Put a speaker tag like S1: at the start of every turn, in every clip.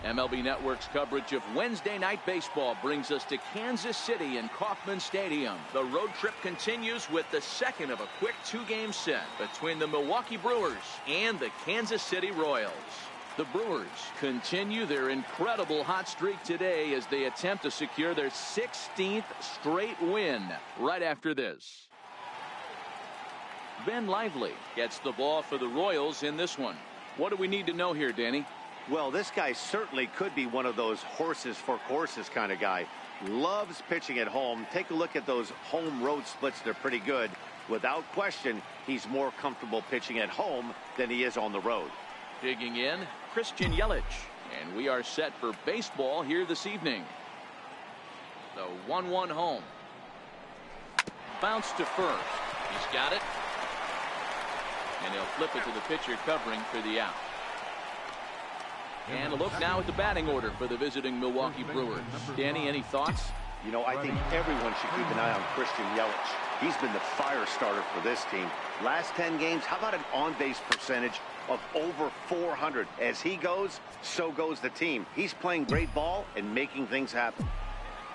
S1: MLB Network's coverage of Wednesday Night Baseball brings us to Kansas City and Kauffman Stadium. The road trip continues with the second of a quick two-game set between the Milwaukee Brewers and the Kansas City Royals. The Brewers continue their incredible hot streak today as they attempt to secure their 16th straight win right after this. Ben Lively gets the ball for the Royals in this one. What do we need to know here, Danny?
S2: Well, this guy certainly could be one of those horses for courses kind of guy. Loves pitching at home. Take a look at those home road splits. They're pretty good. Without question, he's more comfortable pitching at home than he is on the road.
S1: Digging in, Christian Yelich. And we are set for baseball here this evening. The 1-1 home. Bounce to first. He's got it. And he'll flip it to the pitcher covering for the out. And a look now at the batting order for the visiting Milwaukee Brewers. Danny, any thoughts?
S2: You know, I think everyone should keep an eye on Christian Yelich. He's been the fire starter for this team. Last 10 games, how about an on-base percentage of over 400? As he goes, so goes the team. He's playing great ball and making things happen.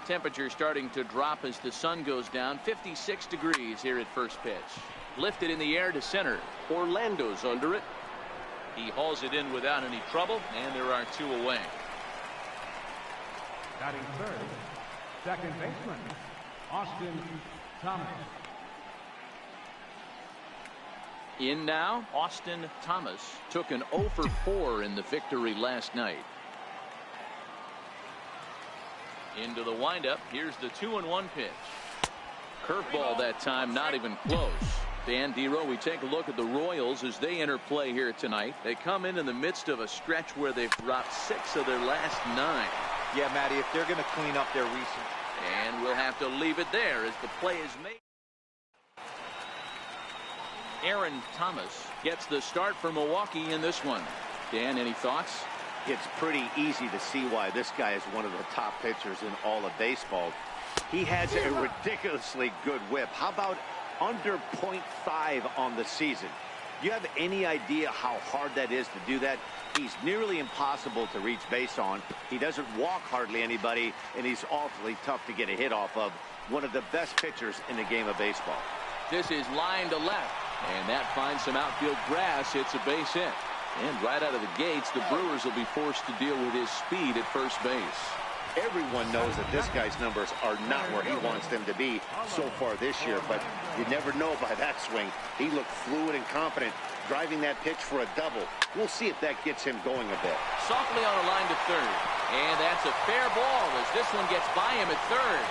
S1: Temperature starting to drop as the sun goes down. 56 degrees here at first pitch. Lifted in the air to center. Orlando's under it. He hauls it in without any trouble, and there are two away.
S3: Batting third, second baseman, Austin Thomas.
S1: In now, Austin Thomas took an 0 for 4 in the victory last night. Into the windup. Here's the 2-1 pitch. Curveball that time, not even close. Dan Dero, we take a look at the Royals as they enter play here tonight. They come in the midst of a stretch where they've dropped 6 of their last 9.
S4: Yeah, Matty, if they're going to clean up their recent.
S1: And we'll have to leave it there as the play is made. Aaron Thomas gets the start for Milwaukee in this one. Dan, any thoughts?
S2: It's pretty easy to see why this guy is one of the top pitchers in all of baseball. He has a ridiculously good whip. How about under .5 on the season? Do you have any idea how hard that is to do that? He's nearly impossible to reach base on. He doesn't walk hardly anybody, and he's awfully tough to get a hit off of. One of the best pitchers in the game of baseball.
S1: This is line to left, and that finds some outfield grass. It's a base hit. And right out of the gates, the Brewers will be forced to deal with his speed at first base.
S2: Everyone knows that this guy's numbers are not where he wants them to be so far this year, but you never know by that swing. He looked fluid and confident, driving that pitch for a double. We'll see if that gets him going a bit.
S1: Softly on a line to third, and that's a fair ball as this one gets by him at third.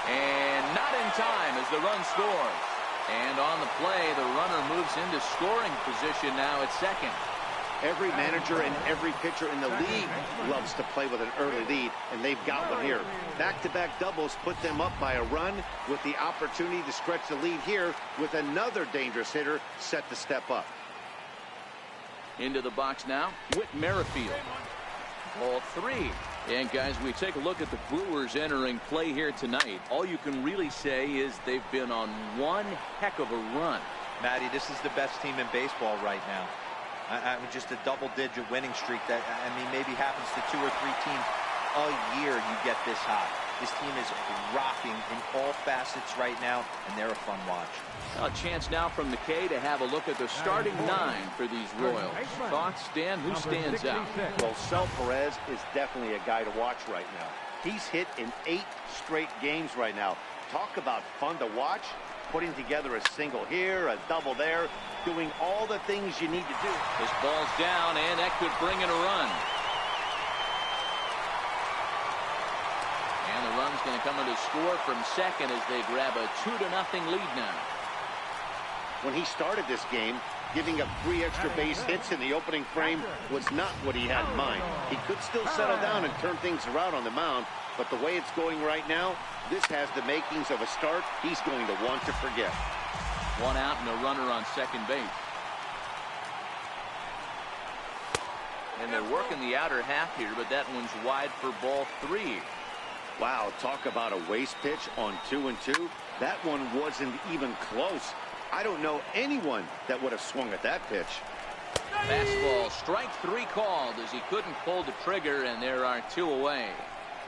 S1: And not in time as the run scores. And on the play, the runner moves into scoring position now at second.
S2: Every manager and every pitcher in the league loves to play with an early lead, and they've got one here. Back-to-back doubles put them up by a run with the opportunity to stretch the lead here with another dangerous hitter set to step up.
S1: Into the box now, Whit Merrifield. Ball 3. And guys, we take a look at the Brewers entering play here tonight. All you can really say is they've been on one heck of a run.
S4: Matty, this is the best team in baseball right now. I mean, just a double-digit winning streak that, I mean, maybe happens to 2 or 3 teams a year you get this hot. This team is rocking in all facets right now, and they're a fun watch.
S1: A chance now from McKay to have a look at the starting 9 for these Royals. Thoughts, Dan? Who stands out?
S2: Well, Sel Perez is definitely a guy to watch right now. He's hit in 8 straight games right now. Talk about fun to watch. Putting together a single here, a double there, doing all the things you need to do.
S1: This ball's down, and that could bring in a run. And the run's going to come in to score from second as they grab a 2-0 lead now.
S2: When he started this game, giving up 3 extra base hits in the opening frame was not what he had in mind. He could still settle down and turn things around on the mound, but the way it's going right now, this has the makings of a start he's going to want to forget.
S1: 1 out and a runner on second base. And they're working the outer half here, but that one's wide for ball 3.
S2: Wow, talk about a waste pitch on 2-2. That one wasn't even close. I don't know anyone that would have swung at that pitch.
S1: Fastball, strike 3 called as he couldn't pull the trigger, and there are 2 away.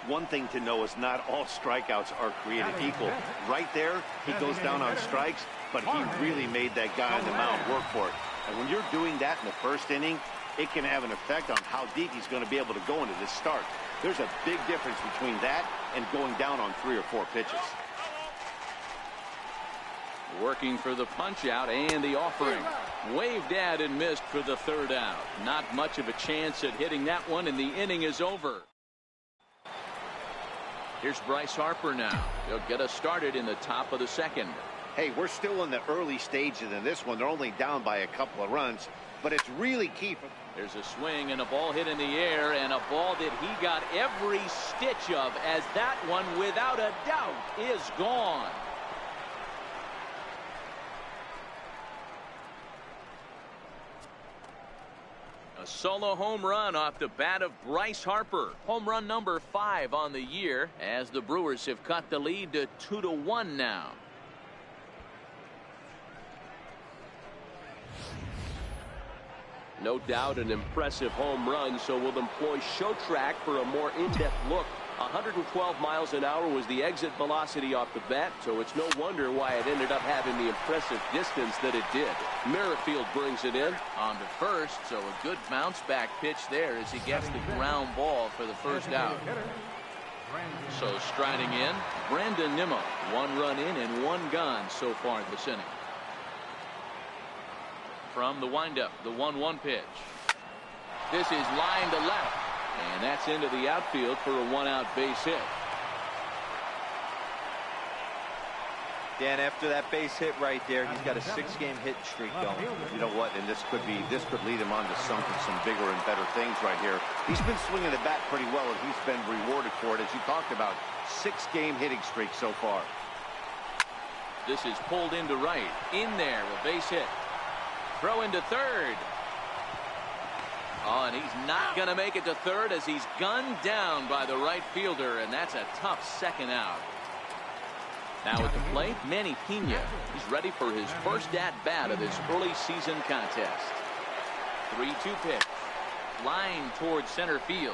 S2: One thing to know is not all strikeouts are created equal. Right there, he goes down on strikes, but he really made that guy on the mound work for it. And when you're doing that in the first inning, it can have an effect on how deep he's going to be able to go into this start. There's a big difference between that and going down on 3 or 4 pitches.
S1: Working for the punch out and the offering. Waved at and missed for the 3rd out. Not much of a chance at hitting that one, and the inning is over. Here's Bryce Harper now. He'll get us started in the top of the 2nd.
S2: Hey, we're still in the early stages in this one. They're only down by a couple of runs, but it's really key.
S1: There's a swing and a ball hit in the air, and a ball that he got every stitch of, as that one, without a doubt, is gone. A solo home run off the bat of Bryce Harper. Home run number 5 on the year, as the Brewers have cut the lead to 2-1 now.
S5: No doubt an impressive home run, so we'll employ show track for a more in-depth look. 112 miles an hour was the exit velocity off the bat, so it's no wonder why it ended up having the impressive distance that it did. Merrifield brings it in.
S1: On to first, so a good bounce back pitch there as he gets the ground ball for the 1st out. So striding in, Brandon Nimmo. 1 run in and 1 gone so far this inning. From the windup, the 1-1 pitch. This is line to left, and that's into the outfield for a 1-out base hit.
S4: Dan, after that base hit right there, he's got a 6-game hit streak going.
S2: You know what? And this could lead him on to some bigger and better things right here. He's been swinging the bat pretty well, and he's been rewarded for it, as you talked about. 6-game hitting streak so far.
S1: This is pulled into right. In there, a base hit. Throw into 3rd. Oh, and he's not going to make it to 3rd as he's gunned down by the right fielder, and that's a tough 2nd out. Now at the plate, Manny Pena. He's ready for his first at-bat of this early season contest. 3-2 pitch. Line towards center field.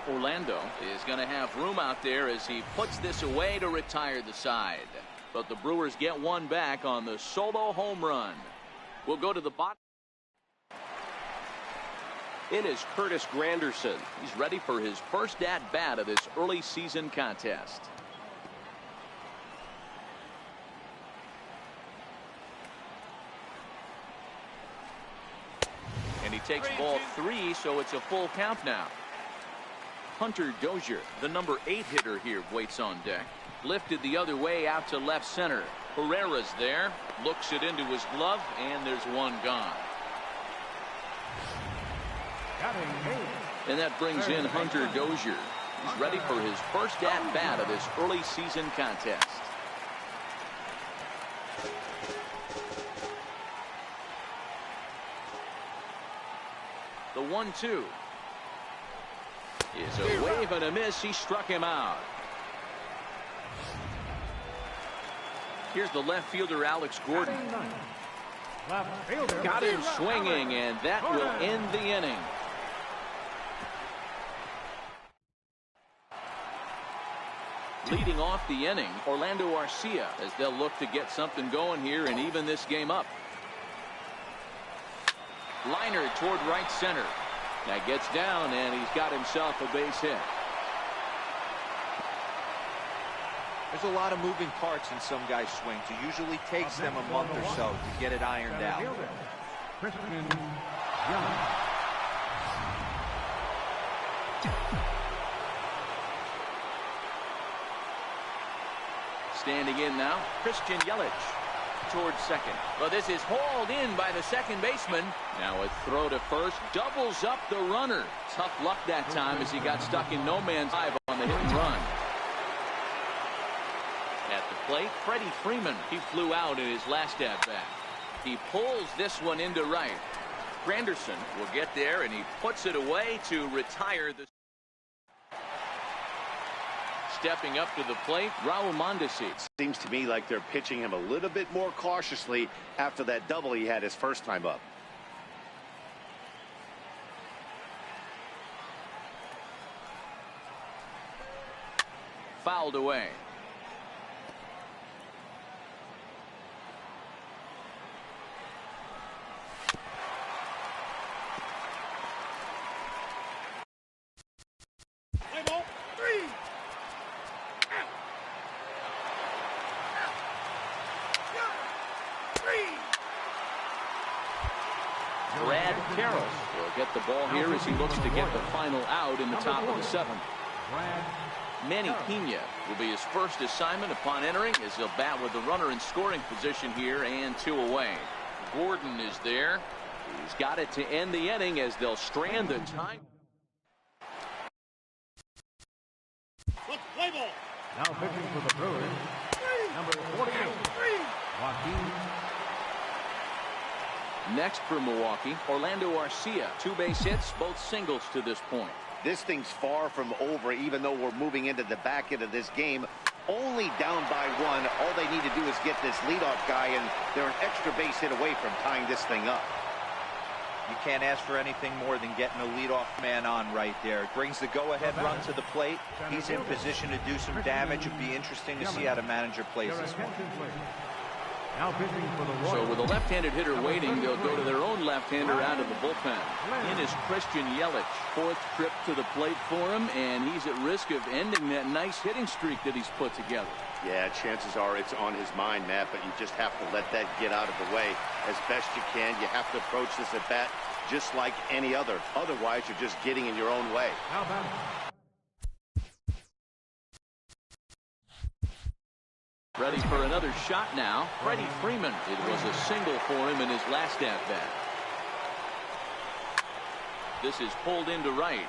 S1: Orlando is going to have room out there as he puts this away to retire the side. But the Brewers get 1 back on the solo home run. We'll go to the bottom.
S5: In is Curtis Granderson.
S1: He's ready for his first at-bat of this early season contest. And he takes ball 3, so it's a full count now. Hunter Dozier, the number 8 hitter here, waits on deck. Lifted the other way out to left center. Herrera's there, looks it into his glove, and there's 1 gone. And that brings in Hunter Dozier. He's ready for his first at-bat of this early season contest. The 1-2 is a wave and a miss. He struck him out. Here's the left fielder, Alex Gordon. Got him swinging, and that will end the inning. Leading off the inning, Orlando Arcia, as they'll look to get something going here and even this game up. Liner toward right center. That gets down, and he's got himself a base hit.
S4: There's a lot of moving parts in some guys' swings. It usually takes them a month or so to get it ironed out.
S1: Standing in now, Christian Yelich towards second. Well, this is hauled in by the second baseman. Now a throw to first, doubles up the runner. Tough luck that time as he got stuck in no man's eye on the hit and run. At the plate, Freddie Freeman. He flew out in his last at-bat. He pulls this one into right. Granderson will get there, and he puts it away to retire the. Stepping up to the plate, Raul Mondesi.
S2: Seems to me like they're pitching him a little bit more cautiously after that double he had his first time up.
S1: fouled away. Brad Carroll will get the ball here as he looks to get the final out in the top of the 7th. Manny Pena will be his first assignment upon entering as he'll bat with the runner in scoring position here and 2 away. Gordon is there. He's got it to end the inning as they'll strand the time.
S3: Now pitching for the Brewers, number 48, Joaquin.
S1: Next for Milwaukee, Orlando Arcia. 2 base hits, both singles to this point.
S2: This thing's far from over, even though we're moving into the back end of this game. Only down by 1. All they need to do is get this leadoff guy, and they're an extra base hit away from tying this thing up.
S4: You can't ask for anything more than getting a leadoff man on right there. It brings the go-ahead run to the plate. He's in position to do some damage. It'd be interesting to see how the manager plays this one.
S3: Now pitching for the Royals.
S1: So with a left-handed hitter waiting, they'll go to their own left-hander out of the bullpen. In is Christian Yelich. 4th trip to the plate for him, and he's at risk of ending that nice hitting streak that he's put together.
S2: Yeah, chances are it's on his mind, Matt, but you just have to let that get out of the way as best you can. You have to approach this at bat just like any other. Otherwise, you're just getting in your own way.
S3: How about
S1: Ready for another shot now. Freddie Freeman. It was a single for him in his last at-bat. This is pulled into right.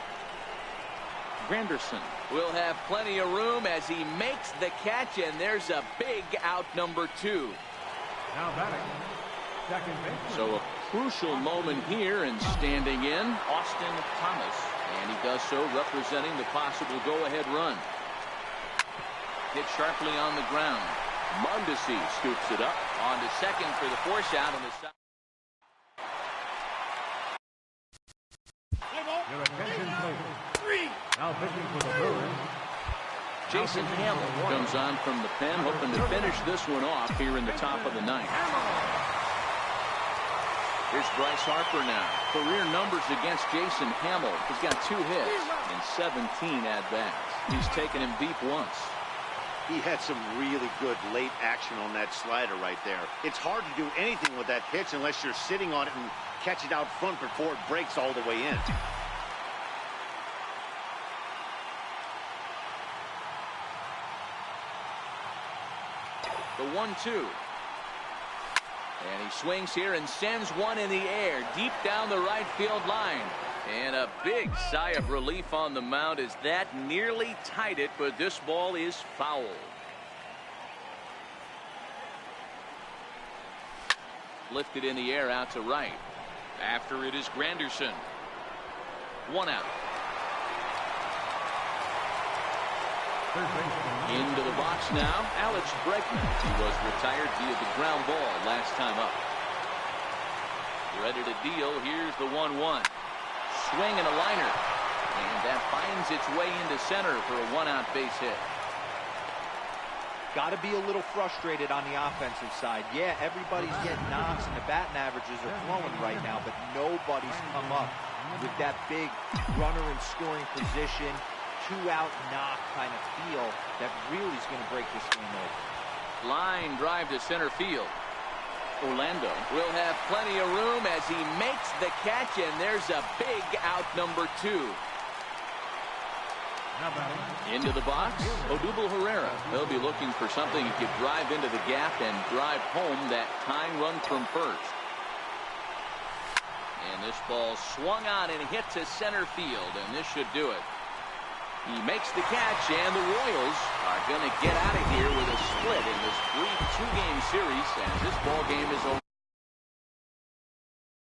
S1: Granderson will have plenty of room as he makes the catch, and there's a big out, number 2.
S3: now batting, second baseman.
S1: So a crucial moment here, and standing in, Austin Thomas. And he does so representing the possible go-ahead run. Hit sharply on the ground. Mondesi scoops it up. On to second for the force out on the side.
S3: Your attention, please. Now pitching for the Brewers,
S1: Jason Hamill comes on from the pen, hoping to finish this one off here in the top of the 9th. Here's Bryce Harper now. Career numbers against Jason Hamill. He's got 2 hits and 17 at-bats. He's taken him deep once.
S2: He had some really good late action on that slider right there. It's hard to do anything with that pitch unless you're sitting on it and catch it out front before it breaks all the way in.
S1: The 1-2. And he swings here and sends one in the air deep down the right field line. And a big sigh of relief on the mound as that nearly tied it, but this ball is foul. Lifted in the air out to right. After it is Granderson. 1 out. Into the box now, Alex Bregman. He was retired via the ground ball last time up. Ready to deal. Here's the 1-1. Swing and a liner. And that finds its way into center for a 1-out base hit.
S4: Got to be a little frustrated on the offensive side. Yeah, everybody's getting knocks and the batting averages are flowing right now, but nobody's come up with that big runner in scoring position, 2-out knock kind of feel that really is going to break this game over.
S1: Line drive to center field. Orlando will have plenty of room as he makes the catch, and there's a big out, number 2. Into the box, Odubel Herrera. He'll be looking for something he could drive into the gap and drive home that tying run from first. And this ball swung on and hit to center field, and this should do it. He makes the catch, and the Royals are going to get out of here with a split in this brief 2-game series as this ball game is over.